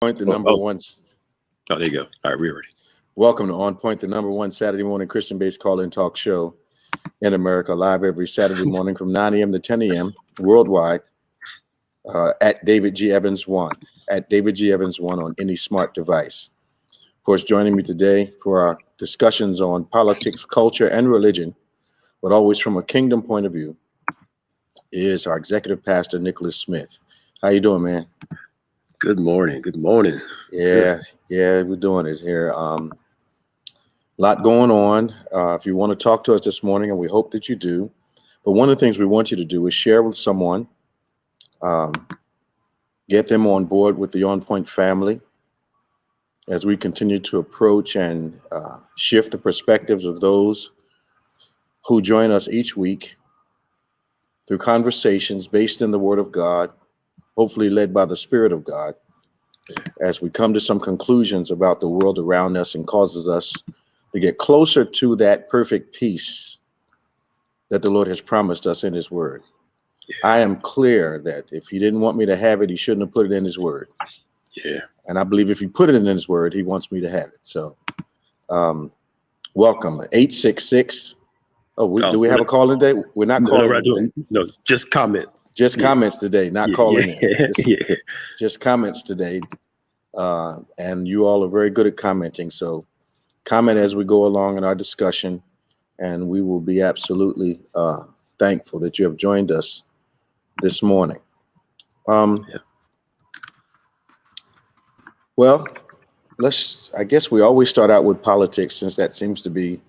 Point, the Oh, number oh, one. oh, there you go. All right, we're ready. Welcome to On Point, the number one Saturday morning Christian-based call-in talk show in America, live every Saturday morning from 9 a.m. to 10 a.m. worldwide at David G. Evans 1, at David G. Evans 1 on any smart device. Of course, joining me today for our discussions on politics, culture, and religion, but always from a kingdom point of view, is our executive pastor, Nicholas Smith. How you doing, man? Good morning. Good morning. Yeah, we're doing it here. Lot going on. If you want to talk to us this morning, and we hope that you do, but one of the things we want you to do is share with someone, get them on board with the OnPointe family as we continue to approach and shift the perspectives of those who join us each week through conversations based in the Word of God, hopefully led by the Spirit of God, as we come to some conclusions about the world around us and causes us to get closer to that perfect peace that the Lord has promised us in His Word. I am clear that if He didn't want me to have it, He shouldn't have put it in His Word. Yeah. And I believe if He put it in His Word, He wants me to have it. So welcome. 866. Do we have a call in today? We're not calling right, today. No, just comments. Just comments today, not calling in. Yeah. Just comments today. And you all are very good at commenting. So comment as we go along in our discussion, and we will be absolutely thankful that you have joined us this morning. Well, I guess we always start out with politics, since that seems to be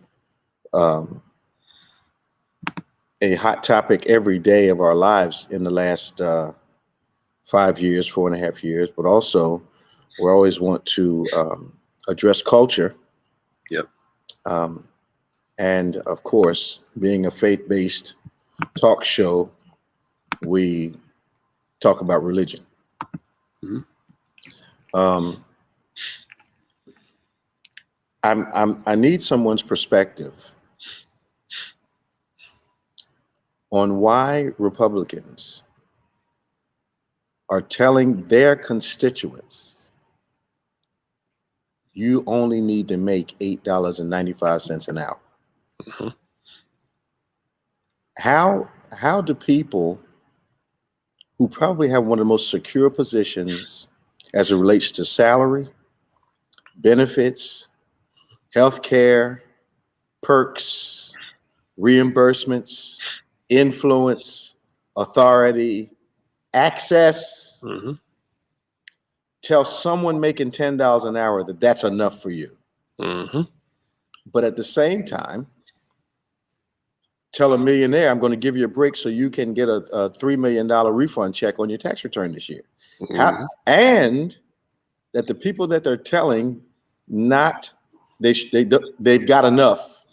a hot topic every day of our lives in the last 5 years, 4.5 years, but also we always want to address culture. Yep. And of course, being a faith-based talk show, we talk about religion. Mm-hmm. I need someone's perspective on why Republicans are telling their constituents you only need to make $8.95 an hour. Mm-hmm. How do people who probably have one of the most secure positions as it relates to salary, benefits, health care, perks, reimbursements, influence, authority, access, Mm-hmm. tell someone making $10 an hour that that's enough for you? Mm-hmm. But at the same time, tell a millionaire, I'm going to give you a break so you can get a $3 million refund check on your tax return this year. Mm-hmm. And that the people that they're telling they've got enough,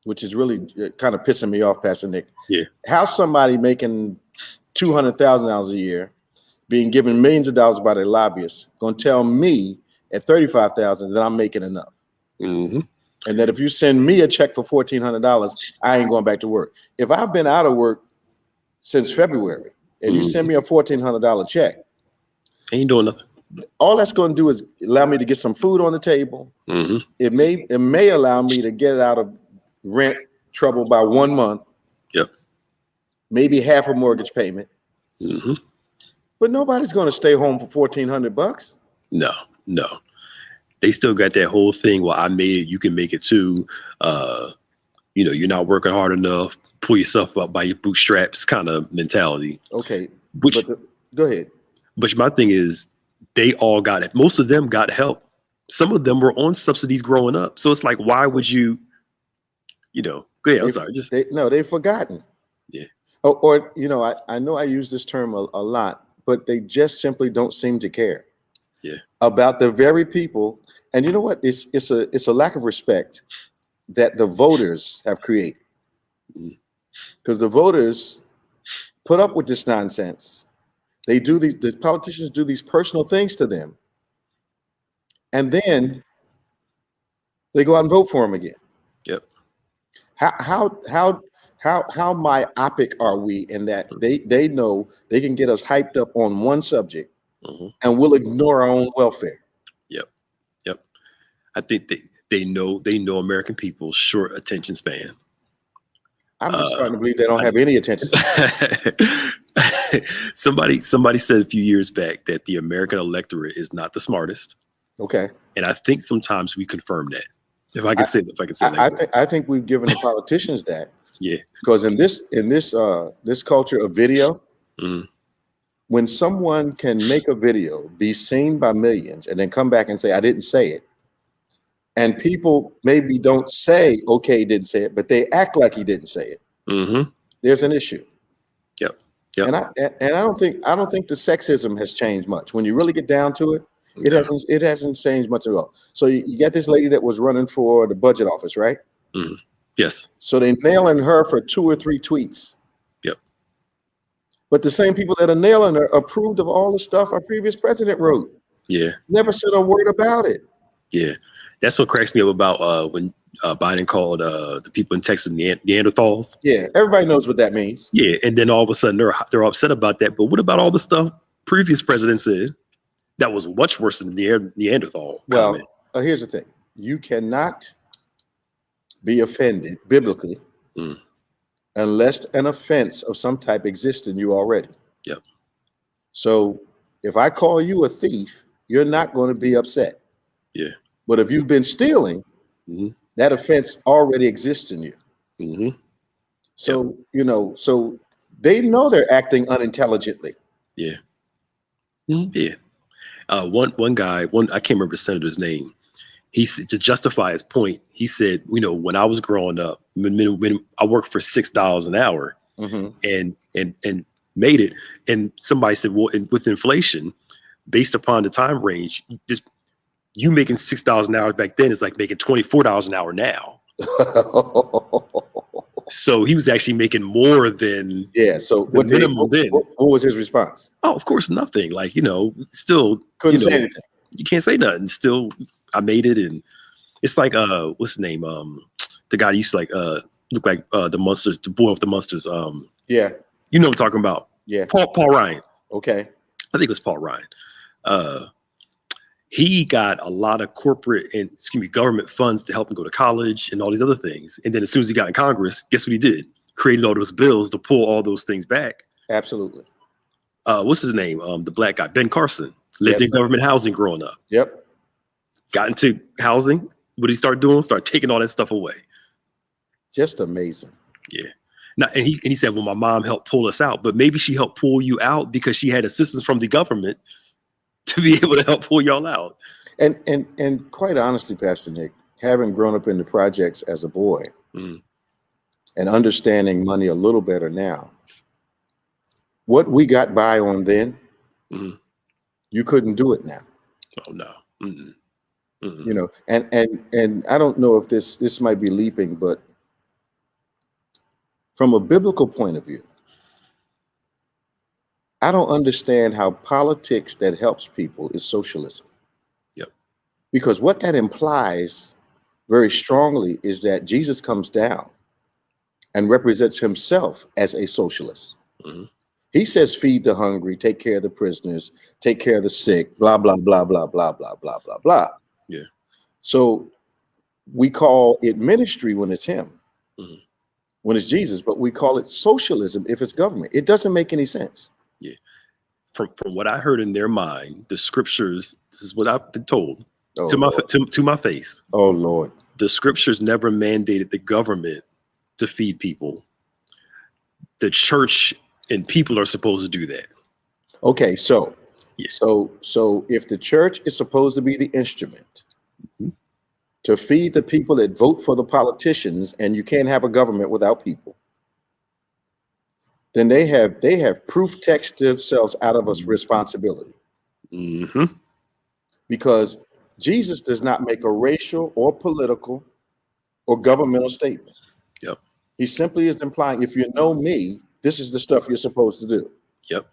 which is really kind of pissing me off, Pastor Nick. Yeah. How's somebody making $200,000 a year, being given millions of dollars by their lobbyists, going to tell me at $35,000 that I'm making enough? Mm-hmm. And that if you send me a check for $1,400, I ain't going back to work. If I've been out of work since February and you send me a $1,400 check, Ain't doing nothing. all that's going to do is allow me to get some food on the table. Mm-hmm. It may allow me to get out of rent trouble by 1 month. Yep. Maybe half a mortgage payment. Mm-hmm. But nobody's going to stay home for $1,400. No. They still got that whole thing. Well, I made it. You can make it too. You're not working hard enough. Pull yourself up by your bootstraps kind of mentality. Okay. Go ahead. But my thing is, they all got it. Most of them got help. Some of them were on subsidies growing up. So it's like, why would you, go ahead. I'm sorry. They've forgotten. Yeah. Or I know I use this term a lot, but they just simply don't seem to care. Yeah. About the very people. And you know what? It's a lack of respect that the voters have created. Because the voters put up with this nonsense. The politicians do these personal things to them. And then they go out and vote for them again. Yep. How myopic are we in that they know they can get us hyped up on one subject and we'll ignore our own welfare. Yep. Yep. I think they know American people's short attention span. I'm just starting to believe they don't have any attention. Somebody said a few years back that the American electorate is not the smartest. Okay. And I think sometimes we confirm that. If I can say that. I think we've given the politicians that. Yeah. Because in this culture of video, when someone can make a video, be seen by millions, and then come back and say, I didn't say it, and people maybe don't say, okay, he didn't say it, but they act like he didn't say it. There's an issue. Yep. And I don't think the sexism has changed much. When you really get down to it, it hasn't changed much at all. So you got this lady that was running for the budget office, right? Yes. So they nailing her for 2 or 3 tweets. Yep. But the same people that are nailing her approved of all the stuff our previous president wrote. Yeah. Never said a word about it. Yeah. That's what cracks me up about when Biden called the people in Texas Neanderthals. Yeah, everybody knows what that means. Yeah, and then all of a sudden they're upset about that. But what about all the stuff previous presidents said that was much worse than the Neanderthal comment? Well, here's the thing: you cannot be offended biblically unless an offense of some type exists in you already. Yep. So if I call you a thief, you're not going to be upset. Yeah. But if you've been stealing, that offense already exists in you. So, so they know they're acting unintelligently. Yeah. Yeah. One guy, I can't remember the senator's name. He said, to justify his point, he said, when I was growing up, when I worked for $6 an hour and made it, and somebody said, well, with inflation, based upon the time range, you making $6 an hour back then is like making $24 an hour now. So he was actually making more than So the minimum then. What was his response? Oh, of course, nothing. Like, still couldn't say anything. You can't say nothing. Still, I made it, and it's like what's his name? The guy used to look like the Munsters, the boy of the Munsters. Yeah, you know what I'm talking about. Yeah, Paul Ryan. Okay, I think it was Paul Ryan. He got a lot of corporate and government funds to help him go to college and all these other things. And then as soon as he got in Congress, guess what he did? Created all those bills to pull all those things back. Absolutely. What's his name? The black guy, Ben Carson, lived in government housing growing up. Yep. Got into housing. What did he start doing? Start taking all that stuff away. Just amazing. Yeah. Now, and he said, well, my mom helped pull us out, but maybe she helped pull you out because she had assistance from the government to be able to help pull y'all out. And quite honestly, Pastor Nick, having grown up in the projects as a boy and understanding money a little better now, what we got by on then, you couldn't do it now. Oh no. And I don't know if this might be leaping, but from a biblical point of view, I don't understand how politics that helps people is socialism. Yep. Because what that implies very strongly is that Jesus comes down and represents himself as a socialist. He says, feed the hungry, take care of the prisoners, take care of the sick, blah, blah, blah, blah, blah, blah, blah, blah, blah. Yeah. So we call it ministry when it's him, when it's Jesus, but we call it socialism if it's government. It doesn't make any sense. Yeah. From what I heard in their mind, the scriptures, this is what I've been told to my face. Oh, Lord. The scriptures never mandated the government to feed people. The church and people are supposed to do that. Okay, so if the church is supposed to be the instrument to feed the people that vote for the politicians, and you can't have a government without people, then they have proof text themselves out of us responsibility. Because Jesus does not make a racial or political or governmental statement. Yep. He simply is implying, if you know me, this is the stuff you're supposed to do. Yep.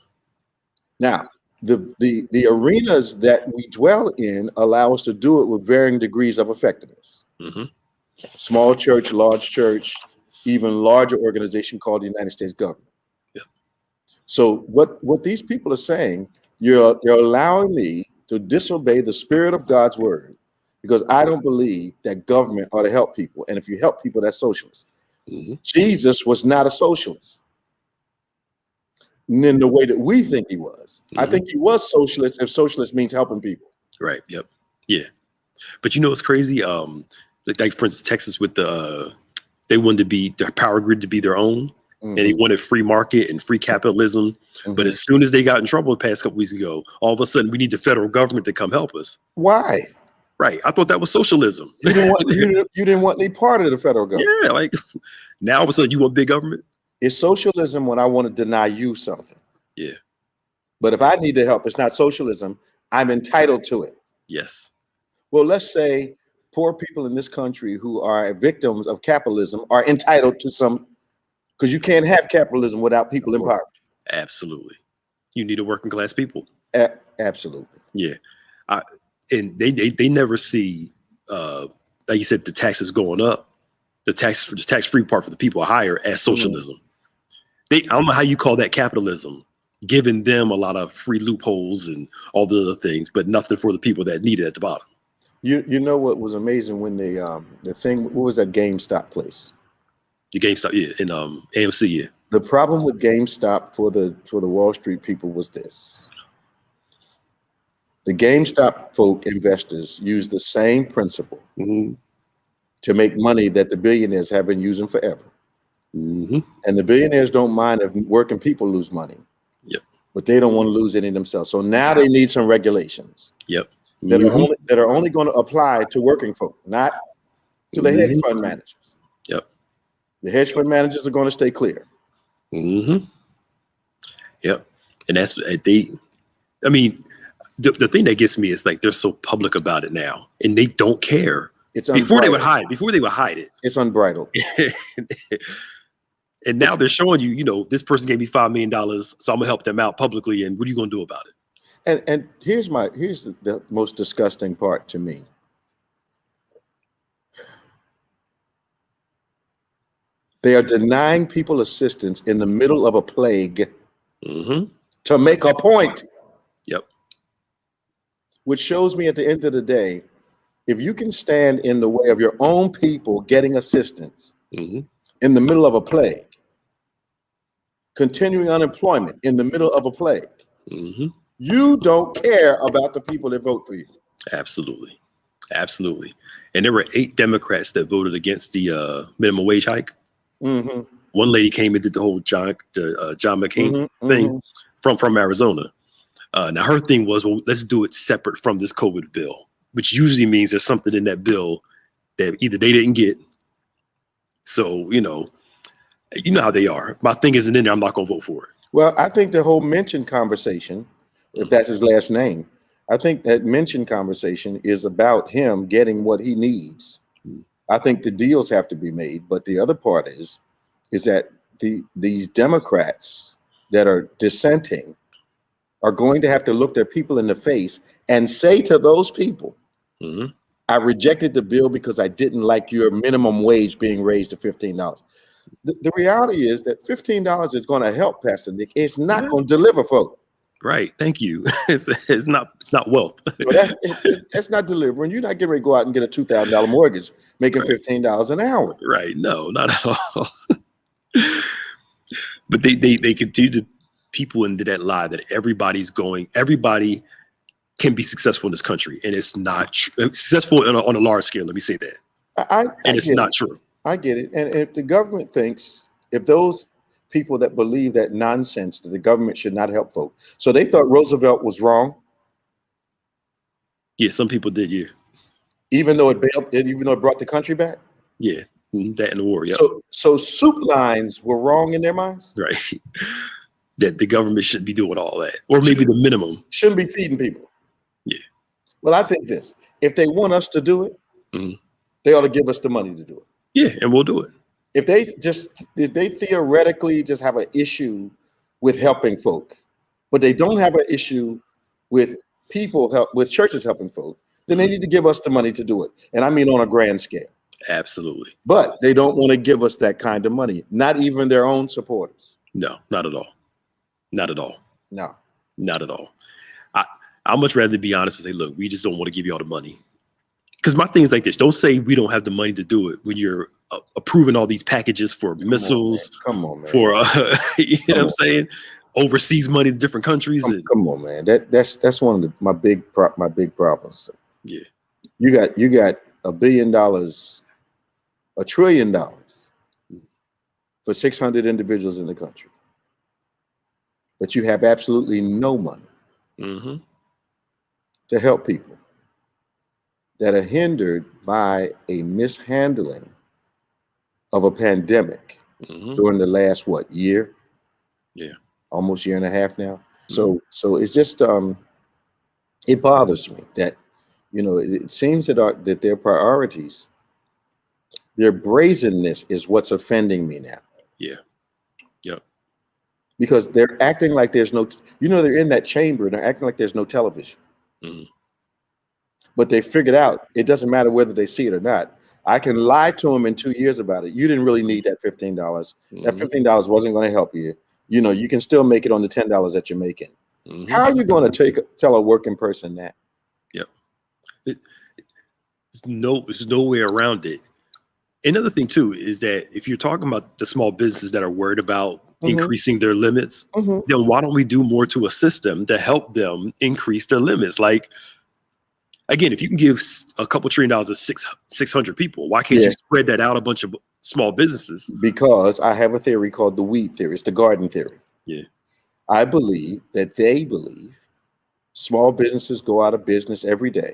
Now, the arenas that we dwell in allow us to do it with varying degrees of effectiveness. Small church, large church, even larger organization called the United States government. Yep. So what these people are saying You're allowing me to disobey the spirit of God's word because I don't believe that government ought to help people. And if you help people, that's socialist. Mm-hmm. Jesus was not a socialist in the way that we think he was. Mm-hmm. I think he was socialist if socialist means helping people. Right. Yep. Yeah. But you know what's crazy? Like for instance, Texas with they wanted to be their power grid to be their own. Mm-hmm. And they wanted free market and free capitalism. Mm-hmm. But as soon as they got in trouble the past couple weeks ago, all of a sudden we need the federal government to come help us. Why? Right. I thought that was socialism. You didn't want any part of the federal government. Yeah. Like now all of a sudden you want big government? It's socialism when I want to deny you something. Yeah. But if I need the help, it's not socialism. I'm entitled to it. Yes. Well, let's say poor people in this country who are victims of capitalism are entitled to some, because you can't have capitalism without people in power. Absolutely. You need a working class people. Absolutely. Yeah. And they never see, like you said, the taxes going up, the tax-free part for the people are higher as socialism. Mm-hmm. I don't know how you call that capitalism, giving them a lot of free loopholes and all the other things, but nothing for the people that need it at the bottom. You know what was amazing when the thing, what was that GameStop place? The GameStop, yeah, in AMC, yeah. The problem with GameStop for the Wall Street people was this. The GameStop folk investors use the same principle mm-hmm. to make money that the billionaires have been using forever. Mm-hmm. And the billionaires don't mind if working people lose money. Yep. But they don't want to lose any of themselves. So now they need some regulations. Yep. That mm-hmm. are only going to apply to working folk, not to the mm-hmm. hedge fund managers. Yep. The hedge fund managers are going to stay clear. Mm-hmm. Yep. And that's the thing that gets me is like they're so public about it now and they don't care. It's before they would hide it. It's unbridled. And now they're showing you, this person gave me $5 million, so I'm gonna help them out publicly. And what are you gonna do about it? And here's the most disgusting part to me. They are denying people assistance in the middle of a plague mm-hmm. to make a point. Yep. Which shows me at the end of the day, if you can stand in the way of your own people getting assistance mm-hmm. in the middle of a plague, continuing unemployment in the middle of a plague, mm-hmm. you don't care about the people that vote for you. Absolutely. Absolutely. And there were 8 Democrats that voted against the minimum wage hike. Mm-hmm. One lady came and did the whole John McCain mm-hmm. thing mm-hmm. from Arizona. Now her thing was, well, let's do it separate from this COVID bill, which usually means there's something in that bill that either they didn't get. So, you know how they are. My thing isn't in there. I'm not going to vote for it. Well, I think the whole Manchin conversation, if that's his last name, I think that Manchin conversation is about him getting what he needs. Mm. I think the deals have to be made. But the other part is that these Democrats that are dissenting are going to have to look their people in the face and say to those people, mm-hmm. I rejected the bill because I didn't like your minimum wage being raised to $15. The reality is that $15 is going to help, Pastor Nick. It's not going to deliver, folks. Right. Thank you. It's not wealth. That's not delivering. You're not getting ready to go out and get a $2,000 mortgage making right. $15 an hour. Right. No, not at all. But they continue to people into that lie that everybody can be successful in this country. And it's not successful on a large scale. Let me say that. It's not true. I get it. And if the government thinks, if those people that believe that nonsense that the government should not help folks, so they thought Roosevelt was wrong. Yeah, some people did. Yeah, even though it brought the country back. Yeah, that and the war. Yeah. So soup lines were wrong in their minds. Right. That the government shouldn't be doing all that, or maybe the minimum shouldn't be feeding people. Yeah. Well, I think this: if they want us to do it, mm-hmm. they ought to give us the money to do it. Yeah, and we'll do it. If they theoretically just have an issue with helping folk, but they don't have an issue with with churches helping folk, then they need to give us the money to do it. And I mean on a grand scale. Absolutely. But they don't want to give us that kind of money, not even their own supporters. No, not at all. Not at all. No. Not at all. I'd much rather be honest and say, look, we just don't want to give you all the money. Because my thing is like this: don't say we don't have the money to do it when you're approving all these packages for missiles. Come on, man. For you know what I'm saying, overseas money to different countries. Come on, man. That's one of my big problems. Yeah, you got $1 billion, $1 trillion for 600 individuals in the country, but you have absolutely no money to help people that are hindered by a mishandling of a pandemic during the last year? Yeah, almost year and a half now. So it's just it bothers me that it seems that their priorities, their brazenness is what's offending me now. Yeah. Yep. Because they're acting like there's no, they're in that chamber and they're acting like there's no television. But they figured out it doesn't matter whether they see it or not. I can lie to them in 2 years about it. You didn't really need that $15. That $15 wasn't going to help you. You can still make it on the $10 that you're making. How are you going to tell a working person that? Yep. There's no way around it. Another thing too is that if you're talking about the small businesses that are worried about increasing their limits, then why don't we do more to assist them to help them increase their limits? Like, again, if you can give a couple $1 trillion to 600 people, why can't you spread that out a bunch of small businesses? Because I have a theory called the weed theory. It's the garden theory. Yeah. I believe that they believe small businesses go out of business every day,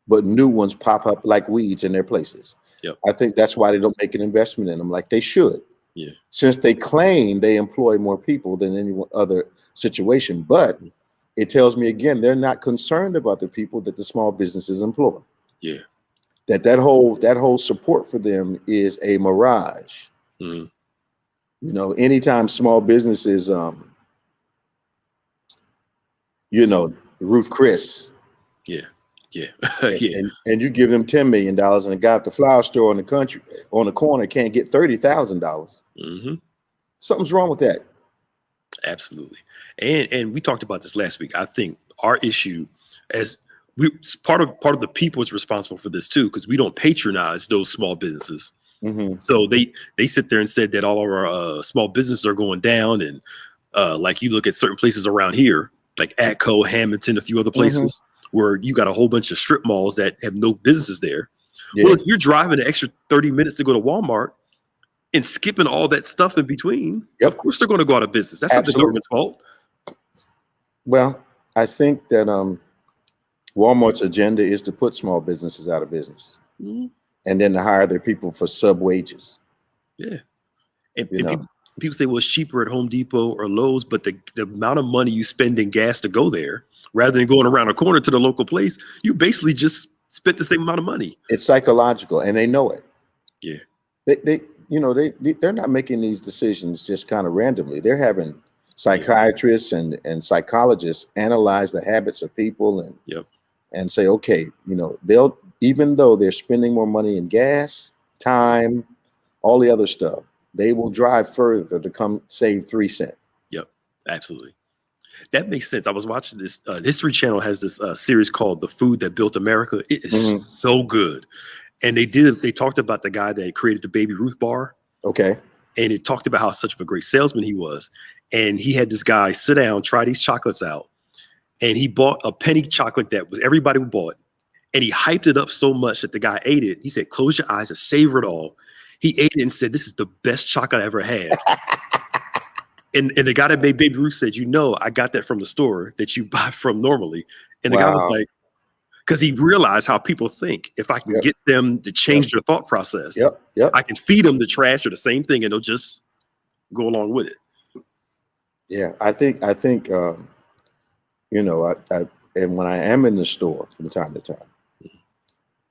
but new ones pop up like weeds in their places. Yep. I think that's why they don't make an investment in them like they should. Yeah. Since they claim they employ more people than any other situation. But it tells me again, they're not concerned about the people that the small businesses employ. Yeah. That whole support for them is a mirage. Anytime small businesses, Ruth Chris. Yeah. Yeah. And you give them $10 million and a guy at the flower store on the corner can't get $30,000. Something's wrong with that. Absolutely. And we talked about this last week. I think our issue part of the people is responsible for this too, because we don't patronize those small businesses. So they sit there and said that all of our small businesses are going down. And like you look at certain places around here, like Atco, Hamilton, a few other places where you got a whole bunch of strip malls that have no businesses there. Yeah. Well, if you're driving an extra 30 minutes to go to Walmart and skipping all that stuff in between, of course they're going to go out of business. That's not the government's fault. Well, I think that Walmart's agenda is to put small businesses out of business and then to hire their people for sub wages. Yeah. And people say, well, it's cheaper at Home Depot or Lowe's, but the amount of money you spend in gas to go there, rather than going around a corner to the local place, you basically just spent the same amount of money. It's psychological, and they know it. Yeah. They're not making these decisions just kind of randomly. They're having psychiatrists and psychologists analyze the habits of people and say, okay, they'll, even though they're spending more money in gas, time, all the other stuff, they will drive further to come save 3 cents. Yep, absolutely. That makes sense. I was watching this. History Channel has this series called "The Food That Built America." It is so good, and they talked about the guy that created the Baby Ruth bar. Okay, and it talked about how such of a great salesman he was, and he had this guy sit down, try these chocolates out, and he bought a penny chocolate that was everybody bought, and he hyped it up so much that the guy ate it. He said, "Close your eyes and savor it all." He ate it and said, "This is the best chocolate I ever had." And the guy that made Baby Ruth said, I got that from the store that you buy from normally. And the guy was like, because he realized how people think. If I can get them to change their thought process, I can feed them the trash or the same thing and they'll just go along with it. Yeah, I think, and when I am in the store from time to time,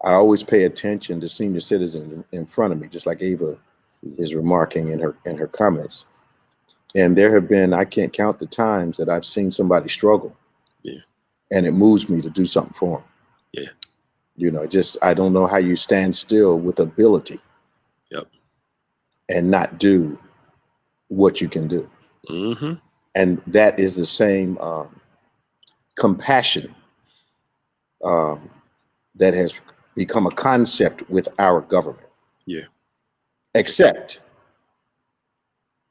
I always pay attention to senior citizens in front of me, just like Ava is remarking in her comments. And there have been, I can't count the times that I've seen somebody struggle. Yeah. And it moves me to do something for them. Yeah. I don't know how you stand still with ability. Yep. And not do what you can do. And that is the same compassion that has become a concept with our government. Yeah. Except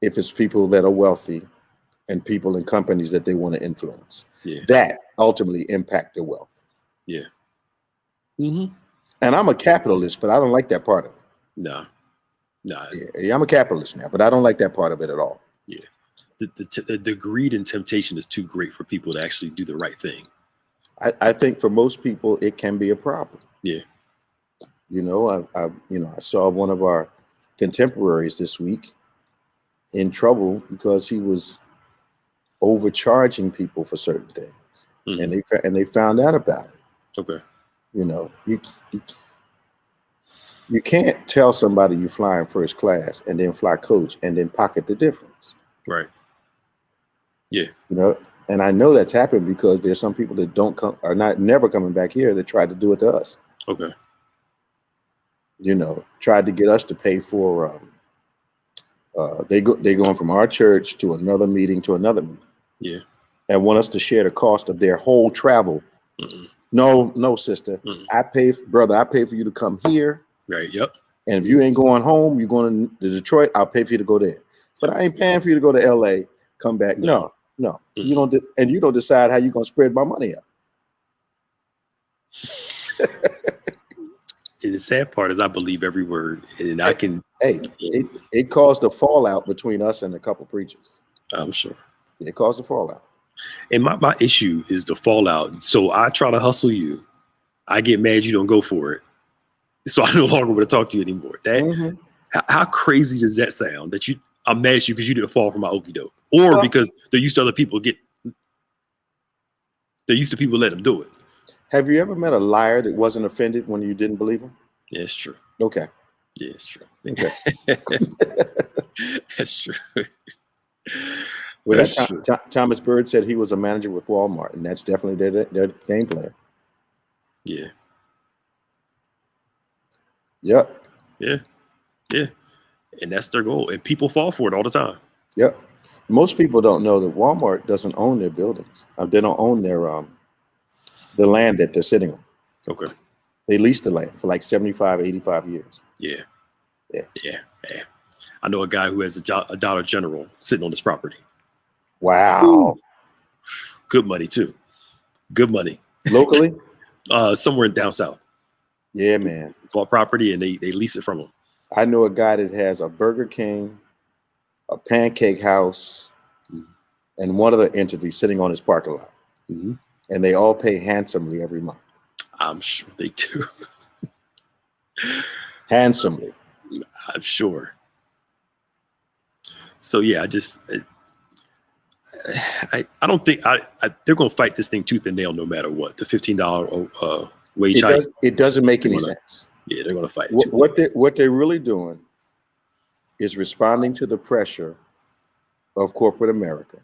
if it's people that are wealthy and people and companies that they want to influence. Yeah. That ultimately impact their wealth. Yeah. Mm-hmm. And I'm a capitalist, but I don't like that part of it. No. Yeah, I'm a capitalist now, but I don't like that part of it at all. Yeah. The greed and temptation is too great for people to actually do the right thing. I think for most people, it can be a problem. Yeah. You know, I saw one of our contemporaries this week in trouble because he was overcharging people for certain things, and they found out about it. Okay. You know, you can't tell somebody you're flying first class and then fly coach and then pocket the difference. Right. Yeah. You know, and I know that's happened because there's some people that are never coming back here that tried to do it to us. Okay. You know, tried to get us to pay for. They going from our church to another meeting to another meeting. Yeah. And want us to share the cost of their whole travel. Mm-mm. No, sister. Mm-mm. I pay for you to come here. Right. Yep. And if you ain't going home, you're going to Detroit, I'll pay for you to go there. But I ain't paying for you to go to LA, come back. No. Mm-mm. You don't, and you don't decide how you're going to spread my money out. And the sad part is I believe every word, and I can. Hey, it caused a fallout between us and a couple preachers. I'm sure. It caused a fallout. And my issue is the fallout. So I try to hustle you. I get mad you don't go for it. So I no longer want to talk to you anymore. That how crazy does that sound? That I'm mad at you because you didn't fall for my okie doke, or because they're used to other people they're used to people let them do it. Have you ever met a liar that wasn't offended when you didn't believe him? Yeah, it's true. Okay. Yeah, it's true. Okay. That's true. Well, Thomas Bird said he was a manager with Walmart, and that's definitely their game plan. Yeah. Yep. Yeah. Yeah. And that's their goal. And people fall for it all the time. Yep. Most people don't know that Walmart doesn't own their buildings. They don't own their the land that they're sitting on. Okay. They lease the land for like 75, 85 years. Yeah. I know a guy who has a Dollar General sitting on his property. Wow. Ooh. Good money too. Good money. Locally? Somewhere down south. Yeah, man. Bought property and they lease it from him. I know a guy that has a Burger King, a Pancake House, and one other entity sitting on his parking lot. Mm-hmm. And they all pay handsomely every month. I'm sure they do. Handsomely. I'm sure. So yeah, I don't think they're going to fight this thing tooth and nail no matter what. The $15 wage hike. It doesn't make any sense. Yeah, they're going to fight it. What they're really doing is responding to the pressure of corporate America,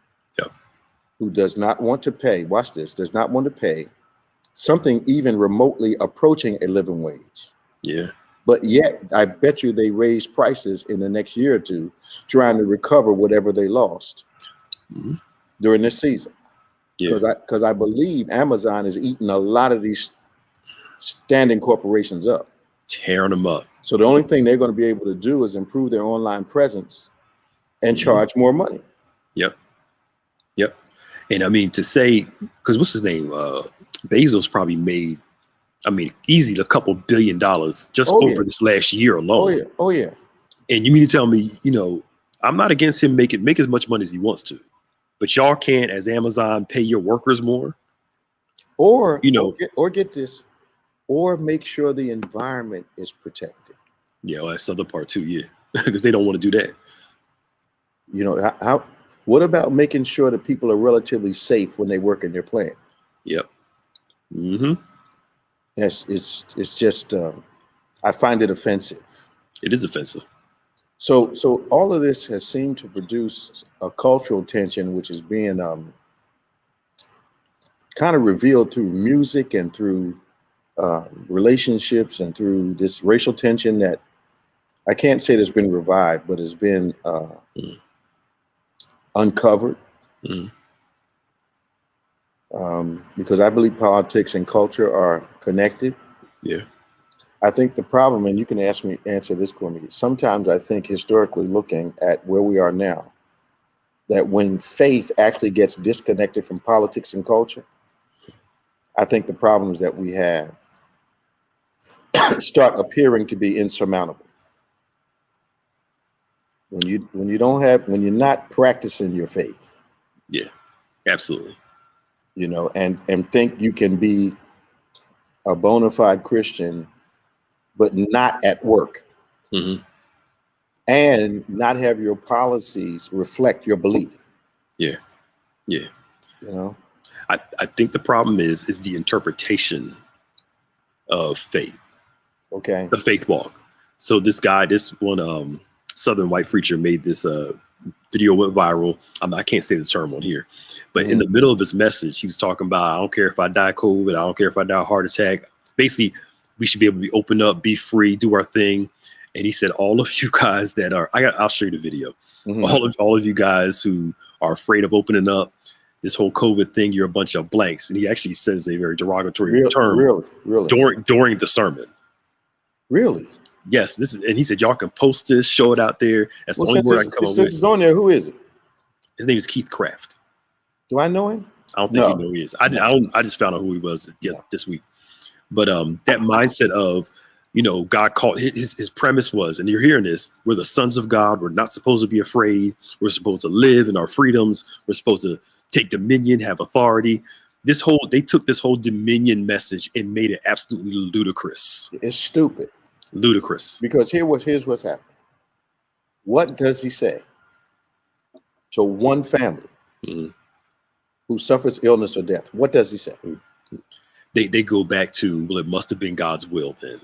who does not want to pay. Watch this. Does not want to pay something even remotely approaching a living wage. Yeah. But yet, I bet you they raise prices in the next year or two, trying to recover whatever they lost during this season. Because I believe Amazon is eating a lot of these standing corporations up. Tearing them up. So the only thing they're going to be able to do is improve their online presence and charge more money. Yep. And I mean, to say, because what's his name? Bezos probably made, easily a couple $1 billion just over this last year alone. Oh yeah. And you mean to tell me, I'm not against him make as much money as he wants to, but y'all can't, as Amazon, pay your workers more? Or get this, or make sure the environment is protected. Yeah, well, that's the other part too, yeah. Because they don't want to do that. What about making sure that people are relatively safe when they work in their plant? Yep. Mm-hmm. Yes, it's just I find it offensive. It is offensive. So all of this has seemed to produce a cultural tension, which is being kind of revealed through music and through relationships and through this racial tension that I can't say that's been revived, but has been uncovered. because I believe politics and culture are connected. Yeah. I think the problem, and you can answer this for me. Sometimes I think historically looking at where we are now, that when faith actually gets disconnected from politics and culture, I think the problems that we have start appearing to be insurmountable. When you're not practicing your faith. Yeah, absolutely. And think you can be a bona fide Christian, but not at work. Mm-hmm. And not have your policies reflect your belief. Yeah. I think the problem is the interpretation of faith. Okay. The faith walk. So this one Southern white preacher made this video, went viral. I can't say the term on here, but in the middle of his message, he was talking about, I don't care if I die COVID, I don't care if I die a heart attack. Basically, we should be able to be open up, be free, do our thing. And he said, all of you guys that are, I'll show you the video. All of you guys who are afraid of opening up, this whole COVID thing, you're a bunch of blanks. And he actually says a very derogatory term really? During the sermon. Really? Yes. And he said, y'all can post this, show it out there. That's the only word I can come up with. Since it's on there, who is it? His name is Keith Craft. Do I know him? I don't think you know who he is. I just found out who he was this week. But that mindset of, God called, his premise was, and you're hearing this, we're the sons of God. We're not supposed to be afraid. We're supposed to live in our freedoms. We're supposed to take dominion, have authority. They took this whole dominion message and made it absolutely ludicrous. It's stupid. Ludicrous. Because here's what's happening. What does he say to one family who suffers illness or death? What does he say? They go back to, well, it must have been God's will then.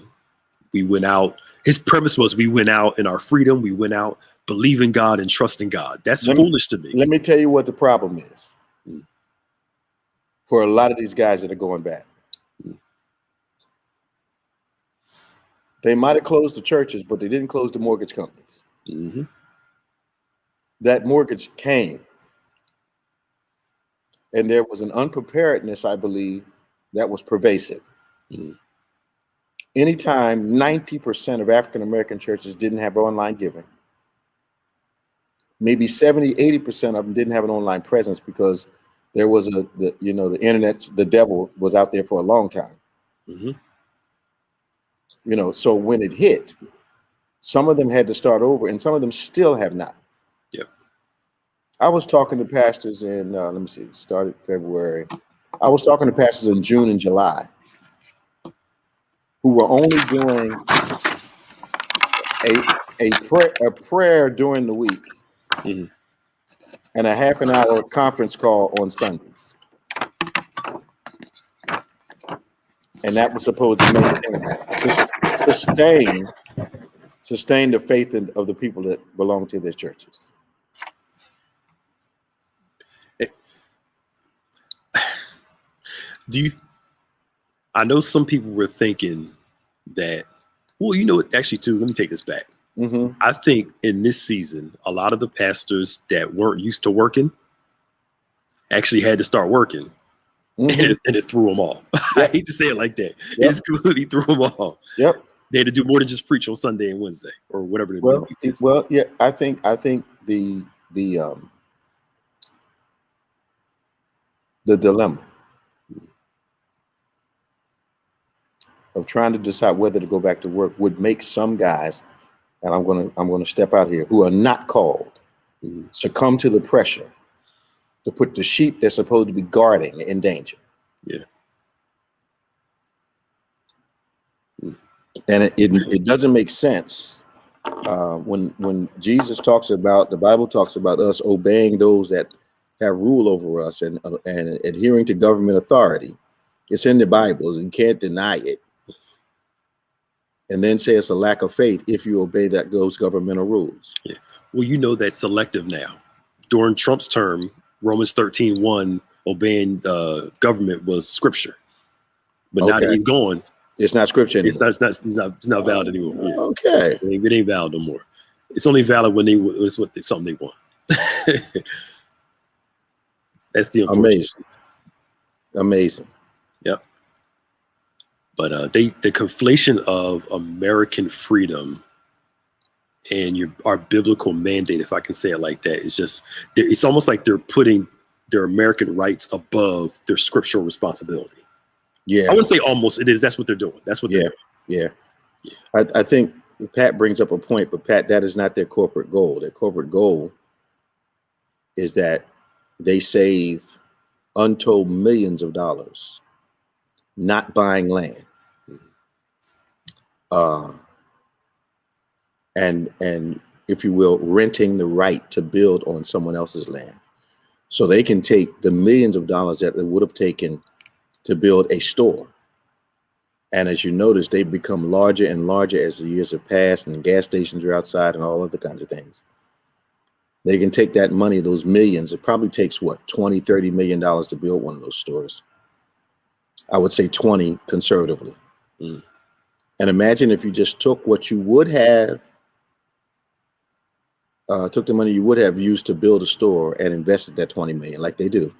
We went out. His premise was we went out in our freedom. We went out believing God and trusting God. That's foolish to me. Let me tell you what the problem is for a lot of these guys that are going back. They might have closed the churches, but they didn't close the mortgage companies. Mm-hmm. That mortgage came. And there was an unpreparedness, I believe, that was pervasive. Mm-hmm. Anytime 90% of African-American churches didn't have online giving, maybe 70, 80% of them didn't have an online presence because there was the internet, the devil was out there for a long time. Mm-hmm. So when it hit, some of them had to start over and some of them still have not. Yep. I was talking to pastors in, started February. I was talking to pastors in June and July who were only doing a prayer during the week and a half an hour conference call on Sundays. And that was supposed to sustain the faith of the people that belong to their churches. I know some people were thinking that, actually too, let me take this back. Mm-hmm. I think in this season, a lot of the pastors that weren't used to working actually had to start working. Mm-hmm. And it threw them off. Yep. I hate to say it like that. Yep. It just completely threw them off. Yep. They had to do more than just preach on Sunday and Wednesday or whatever. Yeah. I think the dilemma of trying to decide whether to go back to work would make some guys, and I'm going to step out here, who are not called, succumb to the pressure to put the sheep they're supposed to be guarding in danger. Yeah. And it doesn't make sense when Jesus talks about, the Bible talks about us obeying those that have rule over us and adhering to government authority. It's in the Bible. You can't deny it. And then say it's a lack of faith if you obey those governmental rules. Yeah. Well, that's selective now. During Trump's term, Romans 13:1, obeying government was scripture. But now that he's gone, it's not scripture anymore. It's not valid anymore. Yeah. Okay. It ain't valid no more. It's only valid when it's something they want. That's the amazing. Amazing. Yep. But the conflation of American freedom and our biblical mandate, if I can say it like that, is just, it's almost like they're putting their American rights above their scriptural responsibility. Yeah. I wouldn't say almost, it is. That's what they're doing. That's what they're doing. Yeah. I think Pat brings up a point, but Pat, that is not their corporate goal. Their corporate goal is that they save untold millions of dollars not buying land. And if you will, renting the right to build on someone else's land. So they can take the millions of dollars that it would have taken to build a store. And as you notice, they've become larger and larger as the years have passed, and gas stations are outside and all other kinds of things. They can take that money, those millions. It probably takes what, $20-30 million to build one of those stores. I would say 20 conservatively. And imagine if you just took what you would have, took the money you would have used to build a store and invested that 20 million like they do.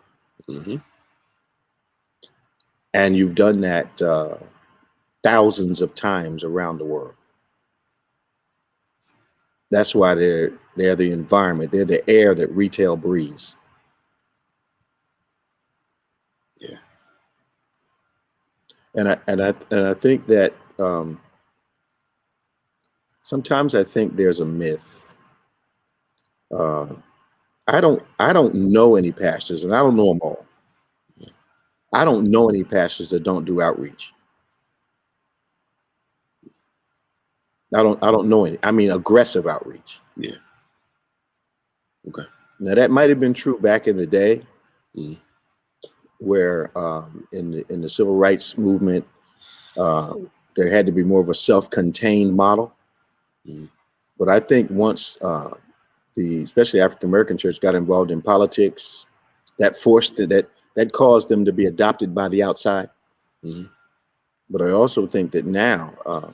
And you've done that thousands of times around the world. That's why they're the environment. They're the air that retail breathes. Yeah. And I think that sometimes I think there's a myth. I don't know any pastors, and I don't know them all. I don't know any pastors that don't do outreach. I don't know any. I mean, aggressive outreach. Yeah. Okay. Now that might have been true back in the day, where in the civil rights movement, there had to be more of a self-contained model. But I think once especially African American church got involved in politics, that forced that caused them to be adopted by the outside. But I also think that now, all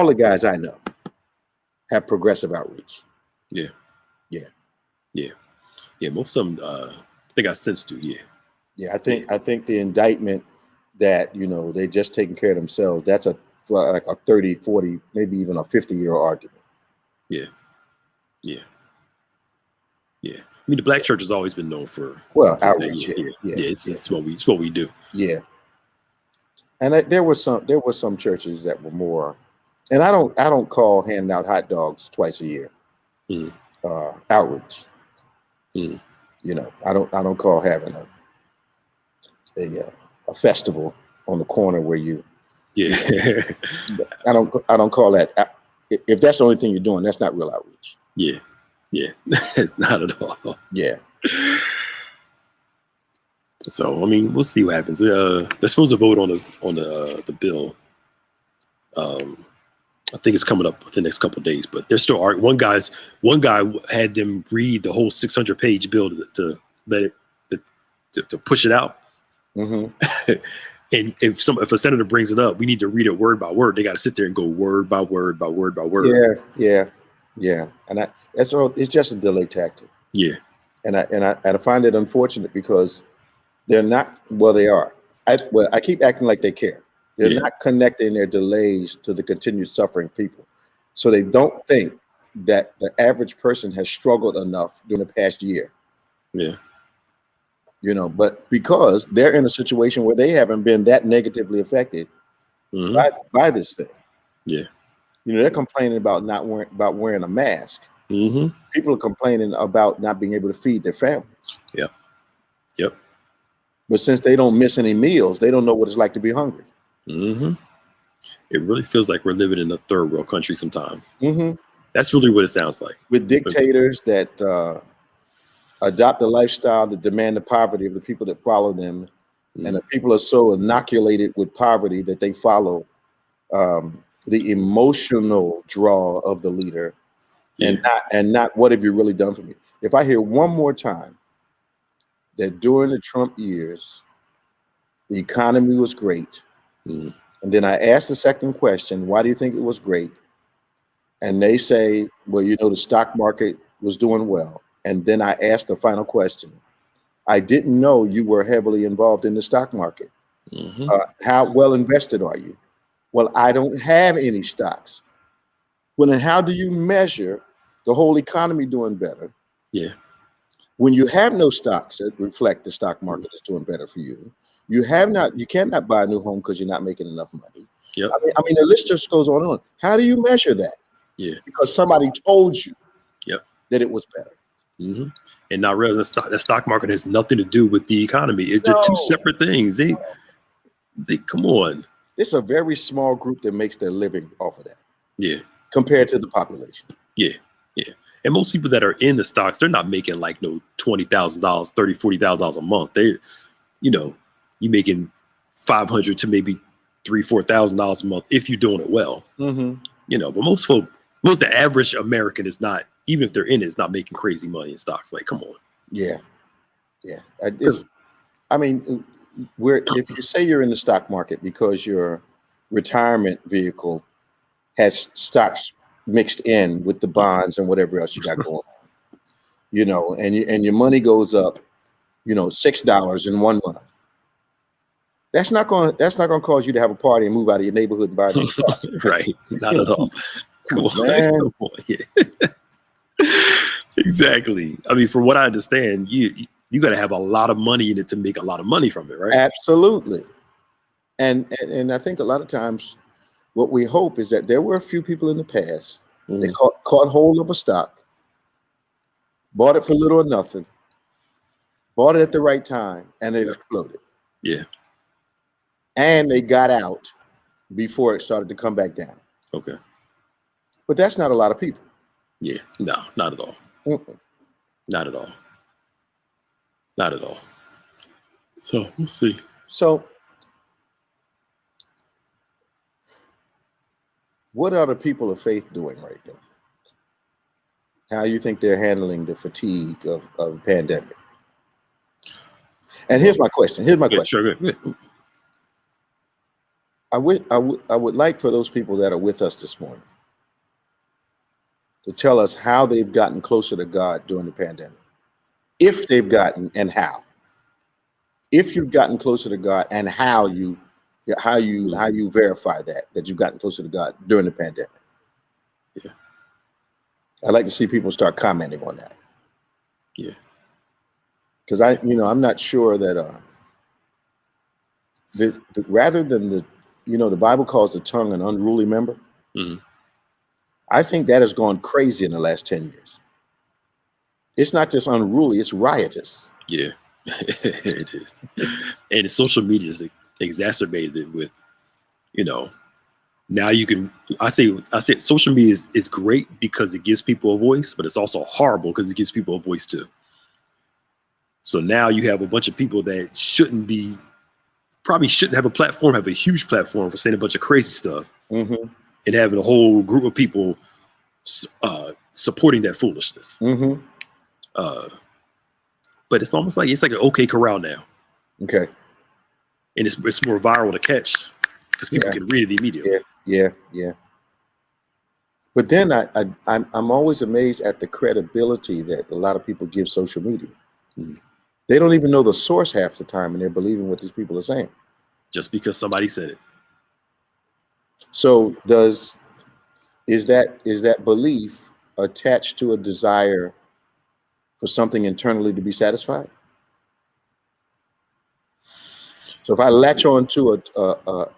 the guys I know have progressive outreach. Yeah. Most of them, I think I sense to. Yeah. I think the indictment that they just taking care of themselves, that's like a 30, 40, maybe even a 50-year argument. Yeah. I mean, the black church has always been known for outreach. It's what we do. Yeah. And there were some churches that were more, and I don't call handing out hot dogs twice a year outreach. I don't call having a festival on the corner where you. I don't call that. If that's the only thing you're doing, that's not real outreach. It's not at all. Yeah. So I mean, we'll see what happens. They're supposed to vote on the bill. I think it's coming up within the next couple of days, but they're still arguing. One guy had them read the whole 600-page bill to let it to push it out. And if a senator brings it up, we need to read it word by word. They got to sit there and go word by word by word by word. Yeah. And that's all. It's just a delay tactic. Yeah. And I find it unfortunate because they're not. Well, they are. I keep acting like they care. They're not connecting their delays to the continued suffering people. So they don't think that the average person has struggled enough during the past year. Yeah. But because they're in a situation where they haven't been that negatively affected by this thing. Yeah. They're complaining about wearing a mask. People are complaining about not being able to feed their families. Yep. But since they don't miss any meals, they don't know what it's like to be hungry. It really feels like we're living in a third world country sometimes. That's really what it sounds like. With dictators that adopt a lifestyle that demand the poverty of the people that follow them, and the people are so inoculated with poverty that they follow the emotional draw of the leader, and not what have you really done for me. If I hear one more time that during the Trump years the economy was great, and then I ask the second question, why do you think it was great? And they say, well, the stock market was doing well. And then I asked the final question. I didn't know you were heavily involved in the stock market. Mm-hmm. How well invested are you? Well, I don't have any stocks. Well, then how do you measure the whole economy doing better Yeah. when you have no stocks that reflect the stock market is doing better for you? You cannot buy a new home because you're not making enough money. Yep. I mean, the list just goes on and on. How do you measure that? Yeah. Because somebody told you Yep. that it was better. Mm-hmm. And not realizing the stock market has nothing to do with the economy. They're two separate things. They come on. It's a very small group that makes their living off of that. Yeah. Compared to the population. Yeah. Yeah. And most people that are in the stocks, they're not making like no $20,000, $30,000, $40,000 a month. You making $500 to maybe $3,000, $4,000 a month if you're doing it well. Mm-hmm. But the average American is not, even if they're in it, is not making crazy money in stocks. Like, come on. Yeah. If you say you're in the stock market because your retirement vehicle has stocks mixed in with the bonds and whatever else you got going on, and your money goes up, $6 in 1 month. That's not going to cause you to have a party and move out of your neighborhood and buy a new car. Right. Not at all. Come on, man. Come on. Yeah. Exactly. I mean, from what I understand, you got to have a lot of money in it to make a lot of money from it, right? Absolutely. And I think a lot of times what we hope is that there were a few people in the past that caught hold of a stock, bought it for little or nothing, bought it at the right time, and it exploded. Yeah. And they got out before it started to come back down. Okay. But that's not a lot of people. Yeah. No, not at all. Mm-mm. Not at all. Not at all. So we'll see. So what are the people of faith doing right now? How do you think they're handling the fatigue of the pandemic? And here's my question. Sure, good. I would like for those people that are with us this morning to tell us how they've gotten closer to God during the pandemic. If they've gotten, and how. If you've gotten closer to God, and how you verify that you've gotten closer to God during the pandemic. Yeah. I'd like to see people start commenting on that. Yeah. Because I'm not sure that rather than the Bible calls the tongue an unruly member. Mm-hmm. I think that has gone crazy in the last 10 years. It's not just unruly, it's riotous. Yeah, it is. And social media is exacerbated with, now you can, I say social media is great because it gives people a voice, but it's also horrible because it gives people a voice too. So now you have a bunch of people that probably shouldn't have a platform, have a huge platform for saying a bunch of crazy stuff, mm-hmm. and having a whole group of people supporting that foolishness. Mm-hmm. But it's almost like an OK Corral now. Okay. And it's more viral to catch because people can read it immediately. Yeah. But then I'm always amazed at the credibility that a lot of people give social media. Mm-hmm. They don't even know the source half the time, and they're believing what these people are saying. Just because somebody said it. So is that belief attached to a desire for something internally to be satisfied? So if I latch on to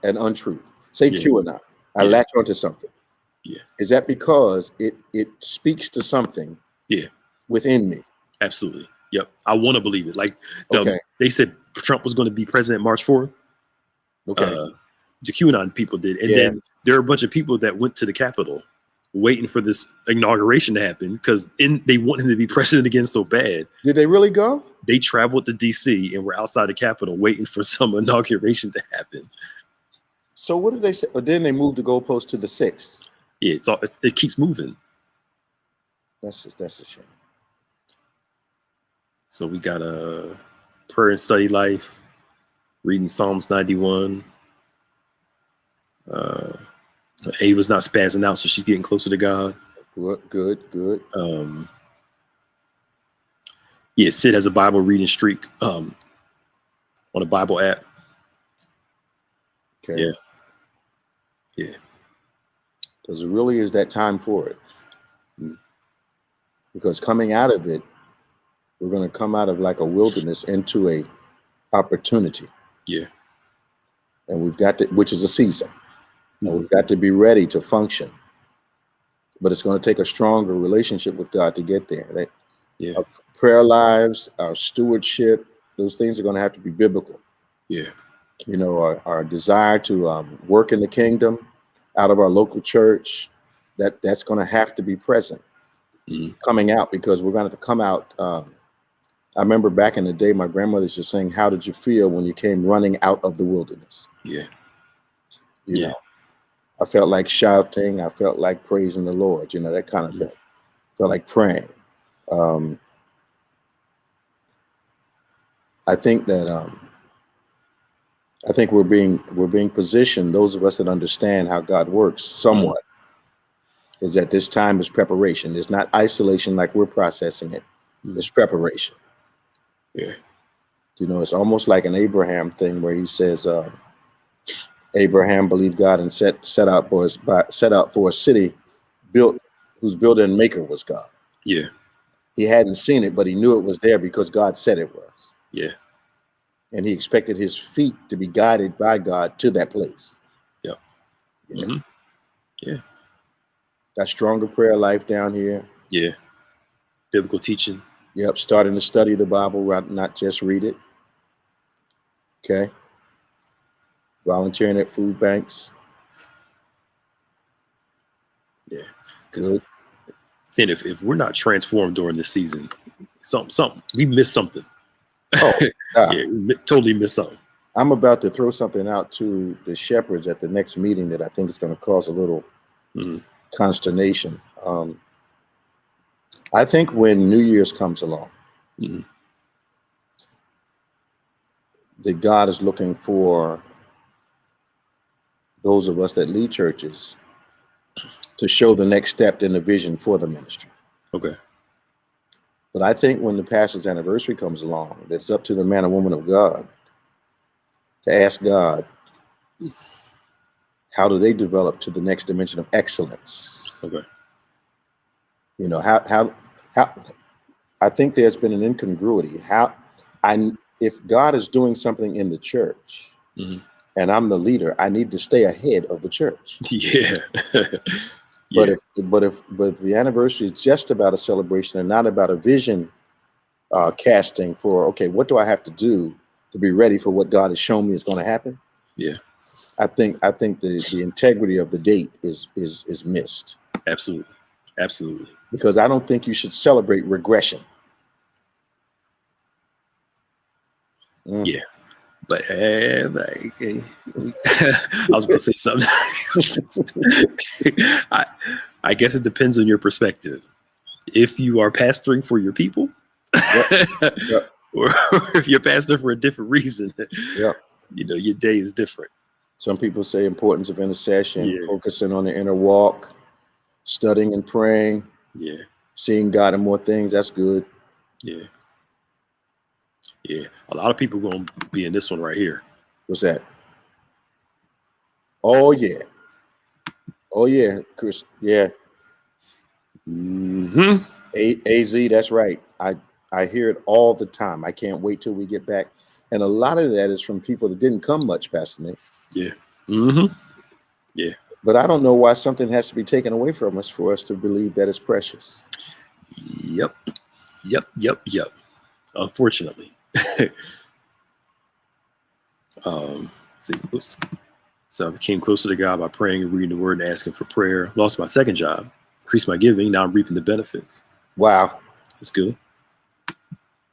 an untruth, say QAnon, I latch onto something. Yeah. Is that because it speaks to something within me? Absolutely. Yep. I want to believe it. Like they said Trump was going to be president March 4th. Okay. The QAnon people did. And then there are a bunch of people that went to the Capitol waiting for this inauguration to happen because they want him to be president again so bad. Did they really go? They traveled to DC and were outside the Capitol waiting for some inauguration to happen. So what did they say? Or then they moved the goalpost to the 6th. Yeah, it keeps moving. That's a shame. So we got a prayer and study life, reading Psalms 91. Ava's not spazzing out, so she's getting closer to God. Good. Yeah, Sid has a Bible reading streak on a Bible app. Okay. Yeah. Yeah. Because it really is that time for it. Mm. Because coming out of it, we're going to come out of like a wilderness into a opportunity. Yeah. And we've got to, which is a season. And Mhm. we've got to be ready to function. But it's going to take a stronger relationship with God to get there. Yeah. Our prayer lives, our stewardship, those things are going to have to be biblical. Yeah. You know, our desire to work in the kingdom out of our local church, that's going to have to be present. Mhm. Coming out, because we're going to have to come out. I remember back in the day, my grandmother used to saying, "How did you feel when you came running out of the wilderness?" Yeah. You know, I felt like shouting. I felt like praising the Lord, you know, that kind of thing. Felt like praying. I think that I think we're being positioned. Those of us that understand how God works somewhat is that this time is preparation. It's not isolation like we're processing it. It's preparation. Yeah. You know, it's almost like an Abraham thing where he says, Abraham believed God and set out for a city built whose builder and maker was God. Yeah. He hadn't seen it, but he knew it was there because God said it was. Yeah. And he expected his feet to be guided by God to that place. Yeah. Yeah. Mm-hmm. Yeah. Got stronger prayer life down here. Yeah. Biblical teaching. Yep. Starting to study the Bible, not just read it. Okay. Volunteering at food banks. Yeah. Because Good. then if we're not transformed during this season, something we missed something. Oh, yeah, we totally missed something. I'm about to throw something out to the shepherds at the next meeting that I think is going to cause a little consternation. I think when New Year's comes along, that God is looking for those of us that lead churches to show the next step in the vision for the ministry. Okay. But I think when the pastor's anniversary comes along, it's up to the man or woman of God to ask God, how do they develop to the next dimension of excellence? Okay. You know, how I think there's been an incongruity. If God is doing something in the church and I'm the leader, I need to stay ahead of the church. Yeah. But if the anniversary is just about a celebration and not about a vision casting for, okay, what do I have to do to be ready for what God has shown me is going to happen? Yeah. I think the integrity of the date is missed. Absolutely. Absolutely. Because I don't think you should celebrate regression. Yeah. But I was going to say something. I guess it depends on your perspective. If you are pastoring for your people, or if you're pastoring for a different reason, you know, your day is different. Some people say importance of intercession, focusing on the inner walk, studying and praying, seeing God in more things. That's good. Yeah. Yeah. A lot of people are going to be in this one right here. What's that? Oh, yeah. Oh, yeah, Chris. Yeah. AZ, that's right. I hear it all the time. I can't wait till we get back. And a lot of that is from people that didn't come much, Pastor Nick. Yeah. Yeah. But I don't know why something has to be taken away from us for us to believe that it's precious. Yep. Unfortunately. See, oops. So I became closer to God by praying and reading the word and asking for prayer. Lost my second job, increased my giving. Now I'm reaping the benefits. Wow. That's good.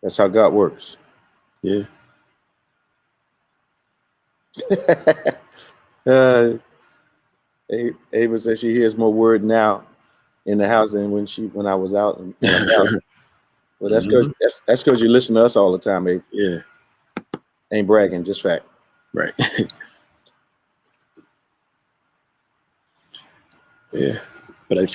That's how God works. Yeah. Ava says she hears more word now in the house than when I was out. Well, that's because you listen to us all the time, Ava. Yeah. Ain't bragging, just fact. Right. Yeah. But if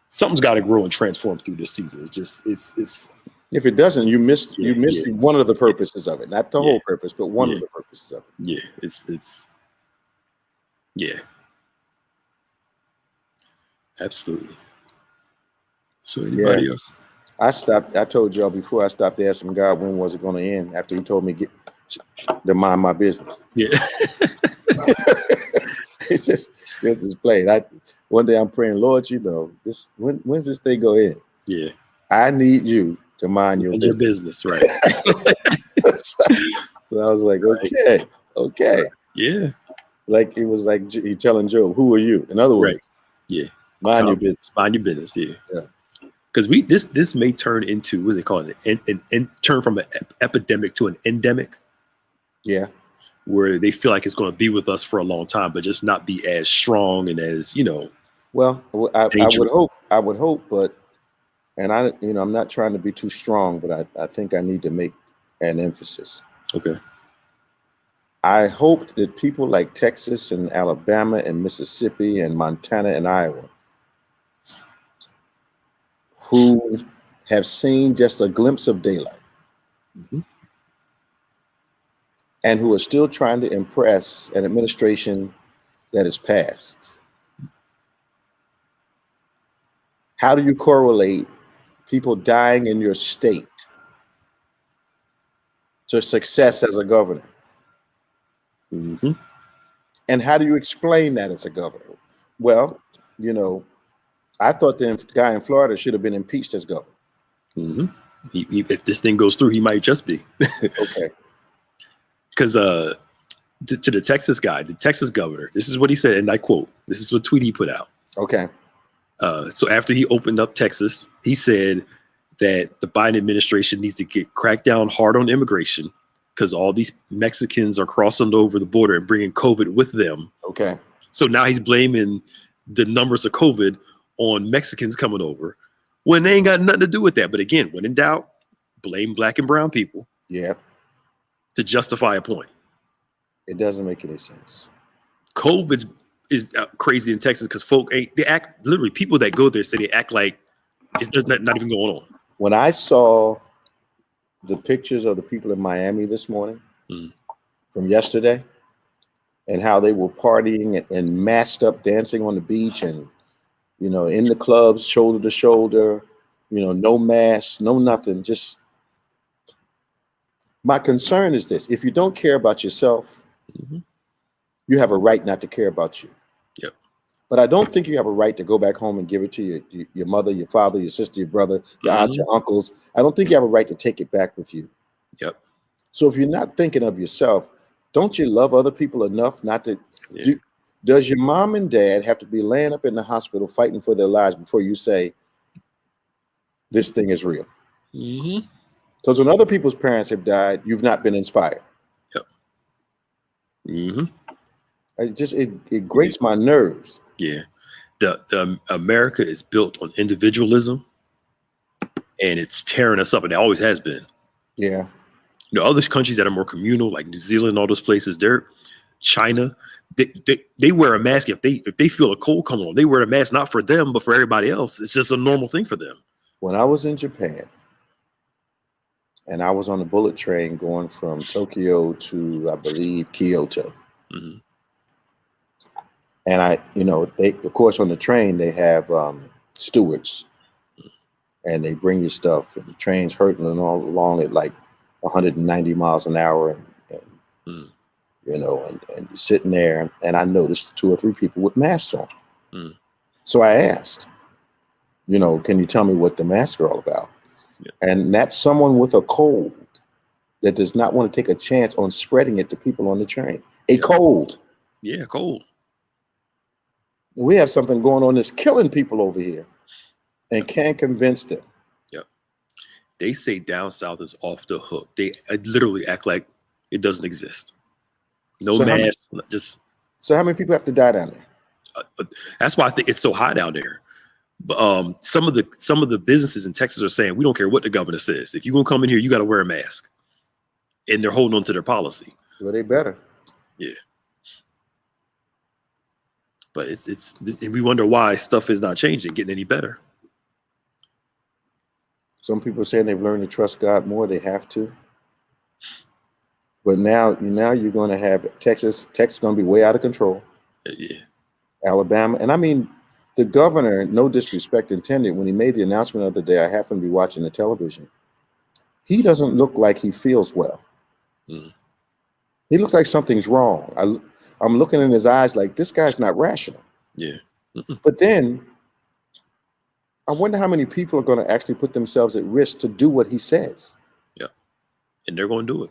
something's got to grow and transform through this season. It's If it doesn't, you miss Yeah, one of the purposes of it, not the Yeah. whole purpose, but one Yeah. of the purposes of it. Yeah, it's yeah, absolutely. So anybody else? I told y'all before, I stopped asking God when was it going to end after he told me to mind my business. Yeah. It's just this is played. One day I'm praying, Lord, when's this thing go in? Yeah. I need you to mind your business, right? So I was like, Right. okay. Yeah. Like it was like he telling Job, who are you? In other words, Yeah. mind your business. Mind your business. Yeah. Yeah. Because this may turn into, what do they call it? Turn from an epidemic to an endemic. Yeah. Where they feel like it's going to be with us for a long time, but just not be as strong and as, Well, I dangerous. would hope, but, and I'm not trying to be too strong, but I think I need to make an emphasis. Okay. I hoped that people like Texas and Alabama and Mississippi and Montana and Iowa, who have seen just a glimpse of daylight, Mm-hmm. and who are still trying to impress an administration that is passed. How do you correlate people dying in your state to success as a governor? Mm-hmm. And how do you explain that as a governor? Well, I thought the guy in Florida should have been impeached as governor. Mm-hmm. If this thing goes through, he might just be. Okay. Because to the Texas guy, the Texas governor, this is what he said, and I quote, this is what tweet he put out. Okay. So after he opened up Texas, he said that the Biden administration needs to get cracked down hard on immigration because all these Mexicans are crossing over the border and bringing COVID with them. Okay. So now he's blaming the numbers of COVID on Mexicans coming over when they ain't got nothing to do with that. But again, when in doubt, blame black and brown people. Yeah. To justify a point. It doesn't make any sense. COVID is crazy in Texas because they act, literally people that go there say they act like it's just not even going on. When I saw the pictures of the people in Miami this morning from yesterday and how they were partying and masked up dancing on the beach and, in the clubs, shoulder to shoulder, no mask, no nothing. Just my concern is this. If you don't care about yourself, you have a right not to care about you. Yep. But I don't think you have a right to go back home and give it to your mother, your father, your sister, your brother, your aunt, your uncles. I don't think you have a right to take it back with you. Yep. So if you're not thinking of yourself, don't you love other people enough not to? Yeah. Does your mom and dad have to be laying up in the hospital fighting for their lives before you say, this thing is real? Because when other people's parents have died, you've not been inspired. Yep. It grates my nerves. Yeah. The America is built on individualism and it's tearing us up, and it always has been. Yeah. Other countries that are more communal, like New Zealand, all those places, China, they wear a mask if they feel a cold come on. They wear a mask not for them, but for everybody else. It's just a normal thing for them. When I was in Japan and I was on the bullet train going from Tokyo to, I believe, Kyoto. And they, of course, on the train, they have stewards and they bring you stuff, and the train's hurtling all along at like 190 miles an hour. And you're sitting there, and I noticed 2 or 3 people with masks on. So I asked, can you tell me what the masks are all about? Yeah. And that's someone with a cold that does not want to take a chance on spreading it to people on the train. Cold. Yeah, cold. We have something going on that's killing people over here and can't convince them. Yep. They say down south is off the hook. They literally act like it doesn't exist. No mask, just. So how many people have to die down there? That's why I think it's so high down there. But some of the businesses in Texas are saying, we don't care what the governor says. If you're gonna come in here, you got to wear a mask, and they're holding on to their policy. Well, they better. Yeah. But and we wonder why stuff is not changing, getting any better. Some people are saying they've learned to trust God more. They have to. But now you're going to have Texas. Texas is going to be way out of control. Yeah. Alabama. And I mean, the governor, no disrespect intended, when he made the announcement the other day, I happened to be watching the television. He doesn't look like he feels well. Mm. He looks like something's wrong. I'm looking in his eyes like, this guy's not rational. Yeah. But then I wonder how many people are going to actually put themselves at risk to do what he says. Yeah. And they're going to do it.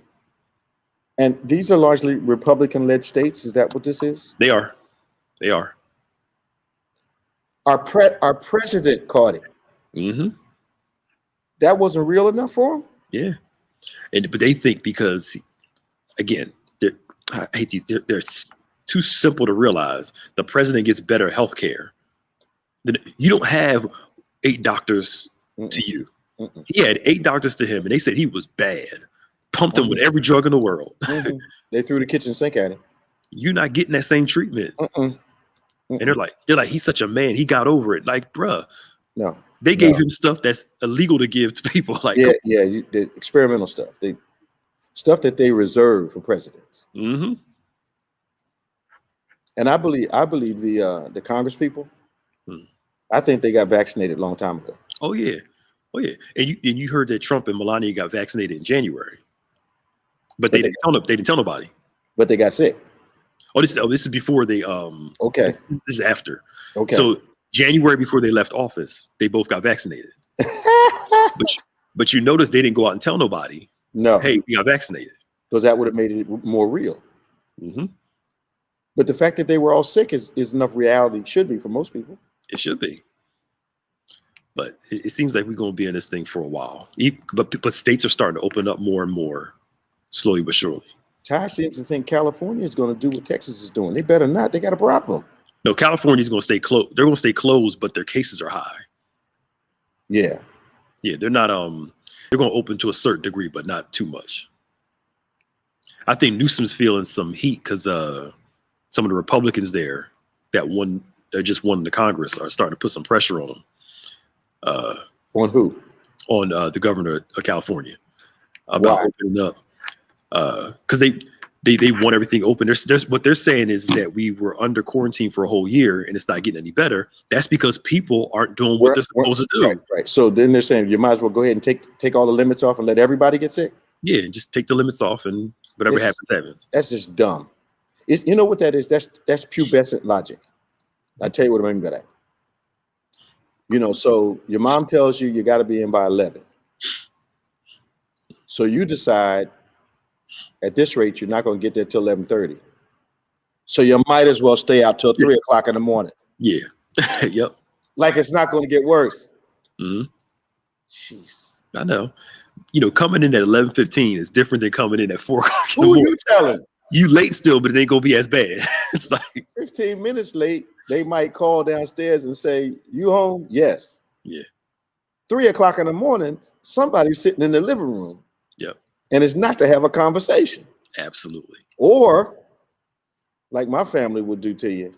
And these are largely Republican-led states. Is that what this is? They are. They are. Our president caught it. Mm-hmm. That wasn't real enough for him? Yeah. But they think because, again, they're too simple to realize. The president gets better health care. You don't have 8 doctors to you. He had 8 doctors to him, and they said he was bad. Pumped him with every drug in the world. They threw the kitchen sink at him. You're not getting that same treatment. And they're like, he's such a man. He got over it. Like, bruh. No. They gave him stuff that's illegal to give to people. Like, the experimental stuff. Stuff that they reserve for presidents. Mm-hmm. And I believe the Congress people, I think they got vaccinated a long time ago. Oh yeah. And you heard that Trump and Melania got vaccinated in January. But they didn't tell nobody. But they got sick. This is before they okay. This is after. Okay. So January before they left office, they both got vaccinated. but you notice they didn't go out and tell nobody. No. Hey, we got vaccinated. Because that would have made it more real. Mm-hmm. But the fact that they were all sick is enough reality. Should be for most people. It should be. But it seems like we're going to be in this thing for a while. But states are starting to open up more and more, slowly but surely. Ty seems to think California is going to do what Texas is doing. They better not. They got a problem. No, California's going to stay closed. They're going to stay closed, but their cases are high. Yeah. Yeah, they're not. They're going to open to a certain degree, but not too much. I think Newsom's feeling some heat because some of the Republicans there that just won the Congress are starting to put some pressure on them. On who? On the governor of California about opening up. Because they want everything open. There's what they're saying is that we were under quarantine for a whole year and it's not getting any better. That's because people aren't doing what they're supposed to do. Right. So then they're saying you might as well go ahead and take all the limits off and let everybody get sick. Yeah, just take the limits off and whatever happens. That's just dumb. You know what that is? That's pubescent logic. I tell you what I mean by that. So your mom tells you got to be in by 11. So you decide at this rate, you're not going to get there till 11:30. So you might as well stay out till 3 o'clock in the morning. Yeah. Yep. Like it's not going to get worse. Mm-hmm. Jeez. I know. Coming in at 11:15 is different than coming in at 4 o'clock. Who are you telling? You late still, but it ain't gonna be as bad. It's like 15 minutes late. They might call downstairs and say, "You home?" Yes. Yeah. 3 o'clock in the morning, somebody's sitting in the living room. Yep. And it's not to have a conversation. Absolutely. Or, like my family would do to you,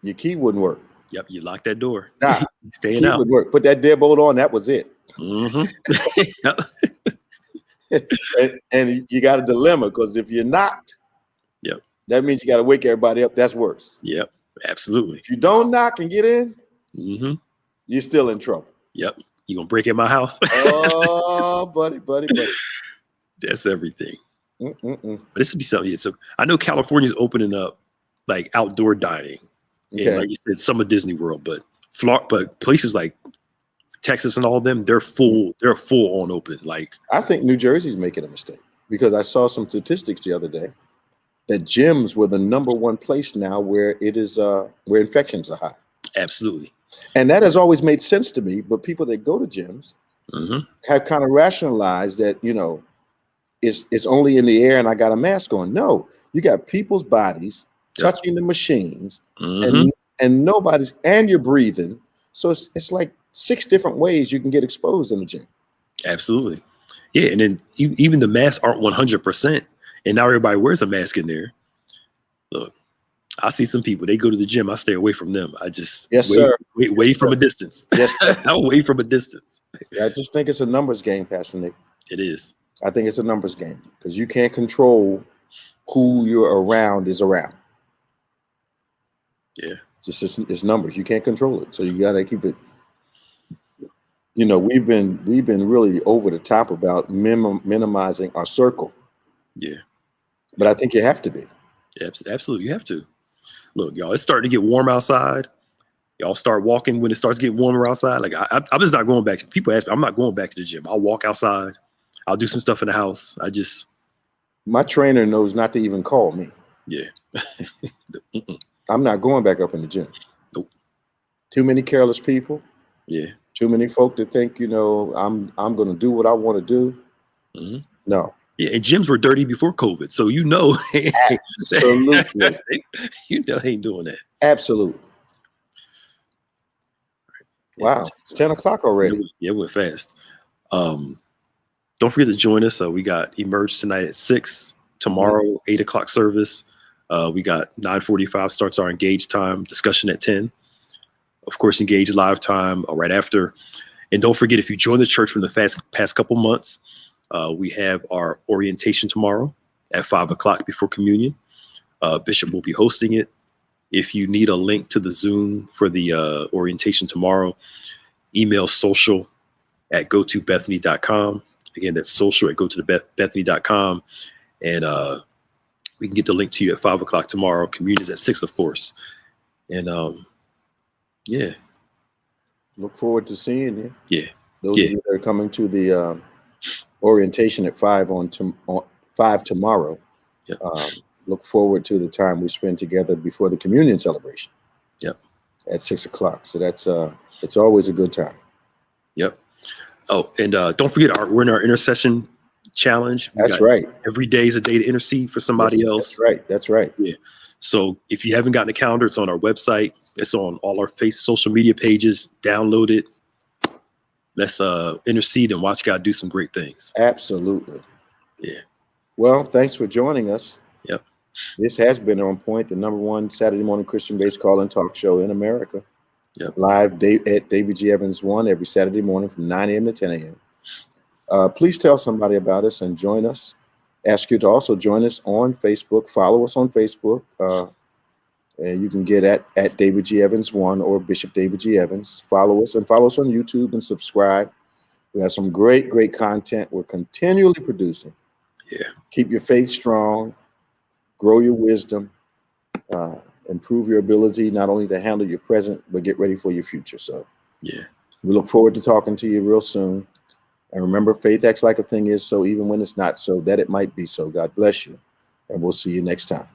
your key wouldn't work. Yep. You lock that door. Nah, staying key out. would work. Put that deadbolt on. That was it. Mm-hmm. Yep. and you got a dilemma because if you're not, yep, that means you got to wake everybody up. That's worse. Yep. Absolutely. If you don't knock and get in, you're still in trouble. Yep. You gonna break in my house? Oh, buddy. That's everything. But this would be something. Yeah, so I know California's opening up like outdoor dining, and like you said, some of Disney World, but places like Texas and all of them, they're full on open. Like I think New Jersey's making a mistake because I saw some statistics the other day that gyms were the #1 place now where it is where infections are high. Absolutely. And that has always made sense to me, but people that go to gyms have kind of rationalized that, it's only in the air and I got a mask on. No, you got people's bodies touching the machines and nobody's, and you're breathing. So it's like 6 different ways you can get exposed in the gym. Absolutely. Yeah. And then even the masks aren't 100%. And now everybody wears a mask in there. Look, I see some people, they go to the gym. I stay away from them. I just Yes, sir. wait from a distance. Yes, sir. I'll wait from a distance. I just think it's a numbers game, Pastor Nick. It is. I think it's a numbers game because you can't control who you're around is around. Yeah. It's numbers. You can't control it. So you got to keep it. You know, we've been really over the top about minimizing our circle. Yeah. But I think you have to be. Absolutely. You have to. Look, y'all, it's starting to get warm outside. Y'all start walking when it starts getting warmer outside. Like I'm just not going back. People ask me, I'm not going back to the gym. I'll walk outside. I'll do some stuff in the house. My trainer knows not to even call me. Yeah. I'm not going back up in the gym. Nope. Too many careless people. Yeah. Too many folk that think, you know, I'm going to do what I want to do. Mm-hmm. No. Yeah, and gyms were dirty before COVID, so you know, Absolutely, you know, they ain't doing that. Absolutely. Wow, it's 10 o'clock already. Yeah, it went fast. Don't forget to join us. We got Emerge tonight at 6. Tomorrow, 8 o'clock service. We got 9:45 starts our Engage time. Discussion at 10. Of course, Engage live time right after. And don't forget, if you join the church from the past couple months, we have our orientation tomorrow at 5 o'clock before communion. Bishop will be hosting it. If you need a link to the Zoom for the orientation tomorrow, email social@gotobethany.com. Again, that's social@gotobethany.com. And we can get the link to you at 5 o'clock tomorrow. Communion is at 6, of course. And yeah. Look forward to seeing you. Yeah. Those of you that are coming to the orientation at 5 tomorrow. Yep. Look forward to the time we spend together before the communion celebration. Yep. At 6 o'clock. So that's it's always a good time. Yep. Oh, and don't forget we're in our intercession challenge. That's right. Every day is a day to intercede for somebody else. That's right. That's right. Yeah. So if you haven't gotten a calendar, it's on our website. It's on all our social media pages. Download it. Let's intercede and watch God do some great things. Absolutely. Yeah. Well, thanks for joining us. Yep. This has been On Point, the #1 Saturday morning Christian-based call-in talk show in America. Yep. Live at David G. Evans 1 every Saturday morning from 9 a.m. to 10 a.m. Please tell somebody about us and join us. Ask you to also join us on Facebook. Follow us on Facebook. And you can get at David G. Evans 1 or Bishop David G. Evans. Follow us on YouTube and subscribe. We have some great content we're continually producing. Yeah. Keep your faith strong. Grow your wisdom. Improve your ability not only to handle your present, but get ready for your future. So yeah, we look forward to talking to you real soon. And remember, faith acts like a thing is so, even when it's not so, that it might be so. God bless you. And we'll see you next time.